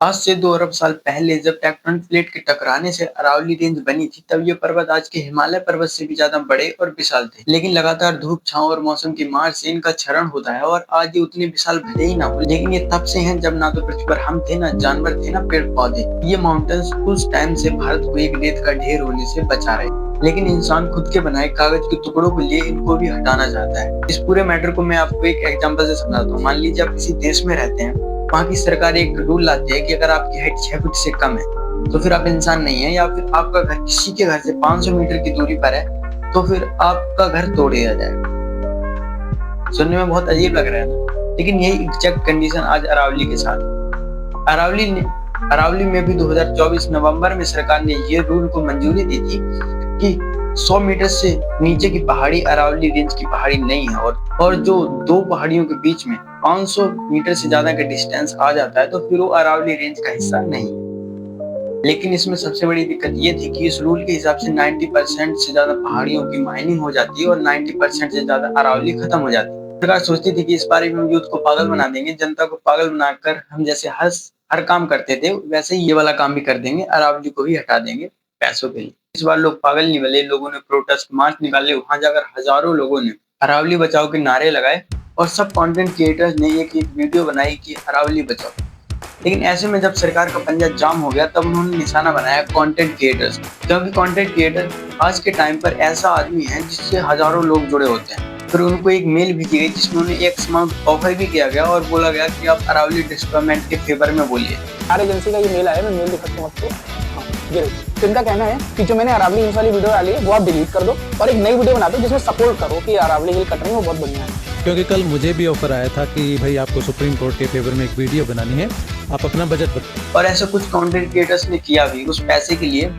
आज से 2 अरब साल पहले जब टेक्टोनिक प्लेट के टकराने से अरावली रेंज बनी थी, तब ये पर्वत आज के हिमालय पर्वत से भी ज्यादा बड़े और विशाल थे। लेकिन लगातार धूप, छांव और मौसम की मार से इनका क्षरण होता है और आज ये उतने विशाल भले ही ना हो, लेकिन ये तब से हैं जब ना तो पृथ्वी पर हम थे, ना जानवर थे, ना पेड़ पौधे। ये माउंटेन्स उस टाइम से भारत को एक रेत का ढेर होने से बचा रहे, लेकिन इंसान खुद के बनाए कागज के टुकड़ों को लिए इनको भी हटाना चाहता है। इस पूरे मैटर को मैं आपको एक एग्जांपल से समझाता हूँ। मान लीजिए आप किसी देश में रहते हैं, वहाँ की सरकार एक रूल लाती है कि अगर आपकी हाइट 6 फीट से कम है तो फिर आप इंसान नहीं है, या फिर आपका घर किसी के घर से 500 मीटर की दूरी पर है तो फिर आपका घर तोड़ दिया जाएगा। सुनने में बहुत अजीब लग रहा है ना, लेकिन यही एग्जैक्ट कंडीशन आज अरावली के साथ। अरावली में भी 2024 नवंबर में सरकार ने ये रूल को मंजूरी दी थी कि 100 मीटर से नीचे की पहाड़ी अरावली रेंज की पहाड़ी नहीं है, और जो दो पहाड़ियों के बीच में 500 मीटर से ज्यादा का डिस्टेंस आ जाता है तो फिर वो अरावली रेंज का हिस्सा नहीं। लेकिन इसमें सबसे बड़ी दिक्कत ये थी कि इस रूल के हिसाब से 90% से ज्यादा पहाड़ियों की माइनिंग हो जाती है और 90% से ज्यादा अरावली खत्म हो जाती है। सरकार सोचती थी कि इस बारे में हम यूथ को पागल बना देंगे, जनता को पागल बनाकर हम जैसे हर काम करते थे वैसे ही ये वाला काम भी कर देंगे, अरावली को ही हटा देंगे पैसों के लिए। इस बार लोग पागल नहीं बने, लोगों ने प्रोटेस्ट मार्च निकाले। वहां जाकर हजारों लोगों ने अरावली बचाओ के नारे लगाए और सब कंटेंट क्रिएटर्स ने एक वीडियो बनाई कि अरावली बचाओ। लेकिन ऐसे में जब सरकार का पंजा जाम हो गया तब उन्होंने निशाना बनाया कंटेंट क्रिएटर्स, क्योंकि कंटेंट क्रिएटर आज के टाइम पर ऐसा आदमी है जिससे हजारों लोग जुड़े होते हैं। फिर उनको एक मेल भेजी गई जिसमें उन्हें एक अमाउंट ऑफर भी किया गया और बोला गया कि आप अरावली डिस्ट्रॉयमेंट के फेवर में बोलिए। आर एजेंसी का ये मेल आया, मैं मेल दिखाता हूँ आपको। ये तो इनका कहना है कि जो मैंने अरावली हिल्स वाली वीडियो डाली है वो आप डिलीट कर दो और एक नई वीडियो बना दो जिसमें सपोर्ट करो कि अरावली हिल कट रही है, वो बहुत बढ़िया है। क्योंकि कल मुझे भी ऑफर आया था कि भाई आपको सुप्रीम कोर्ट के फेवर में एक वीडियो बनानी है, आप अपना बजट बताओ। और ऐसा कुछ कंटेंट क्रिएटर्स ने किया भी। उस पैसे के लिए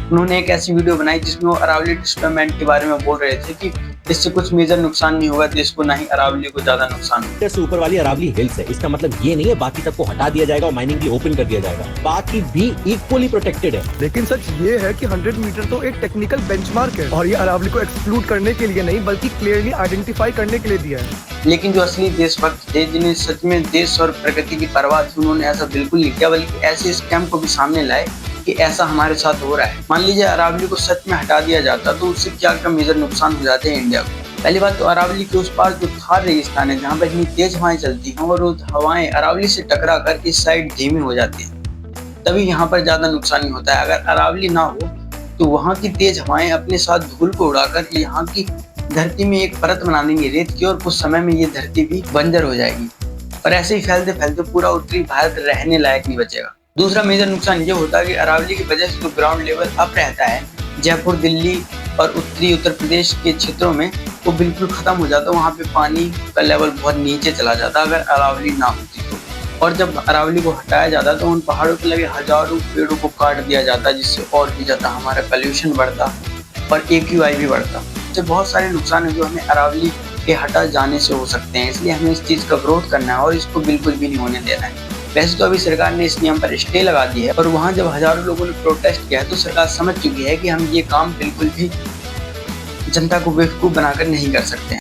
उन्होंने एक ऐसी वीडियो बनाई जिसमें वो अरावली डिस्ट्रॉयमेंट के बारे में बोल रहे थे कि इससे कुछ मेजर नुकसान नहीं होगा देश को, ना ही अरावली को ज्यादा नुकसान होगा। से ऊपर वाली अरावली हिल्स है, इसका मतलब ये नहीं है बाकी सबको हटा दिया जाएगा और माइनिंग भी ओपन कर दिया जाएगा, बाकी भी इक्वली प्रोटेक्टेड है। लेकिन सच ये है कि 100 मीटर तो एक टेक्निकल बेंचमार्क है और ये अरावली को एक्सक्लूड करने के लिए नहीं बल्कि क्लियरली आइडेंटिफाई करने के लिए दिया है। लेकिन जो असली देशभक्त थे, जिन्हें सच में देश और प्रकृति की परवाह थी, उन्होंने ऐसा बिल्कुल नहीं किया, बल्कि ऐसे स्कैम को भी सामने लाए कि ऐसा हमारे साथ हो रहा है। मान लीजिए अरावली को सच में हटा दिया जाता तो उससे क्या क्या मेजर नुकसान हो जाते हैं इंडिया को। पहली बात तो अरावली के उस पार जो थार रेगिस्तान है जहाँ पर इतनी तेज हवाएं चलती हैं और वो हवाएं अरावली से टकरा कर इस साइड धीमी हो जाती है, तभी यहाँ पर ज्यादा नुकसान नहीं होता है। अगर अरावली ना हो तो वहाँ की तेज हवाएं अपने साथ धूल को उड़ाकर यहाँ की धरती में एक परत बना देंगी रेत की, और कुछ समय में ये धरती भी बंजर हो जाएगी और ऐसे ही फैलते फैलते पूरा उत्तरी भारत रहने लायक नहीं बचेगा। दूसरा मेजर नुकसान ये होता है कि अरावली की वजह से जो ग्राउंड लेवल अप रहता है जयपुर, दिल्ली और उत्तरी उत्तर प्रदेश के क्षेत्रों में, वो बिल्कुल खत्म हो जाता है। वहाँ पे पानी का लेवल बहुत नीचे चला जाता अगर अरावली ना होती तो। और जब अरावली को हटाया जाता तो उन पहाड़ों पे लगे हजारों पेड़ों को काट दिया जाता, जिससे और भी ज्यादा हमारा पॉल्यूशन बढ़ता और AQI भी बढ़ता। इससे बहुत सारे नुकसान है जो हमें अरावली के हटा जाने से हो सकते हैं, इसलिए हमें इस चीज का विरोध करना है और इसको बिल्कुल भी नहीं होने देना है। वैसे तो अभी सरकार ने इस नियम पर स्टे लगा दी है और वहां जब हजारों लोगों ने प्रोटेस्ट किया है तो सरकार समझ चुकी है कि हम ये काम बिल्कुल भी जनता को बेवकूफ बनाकर नहीं कर सकते हैं।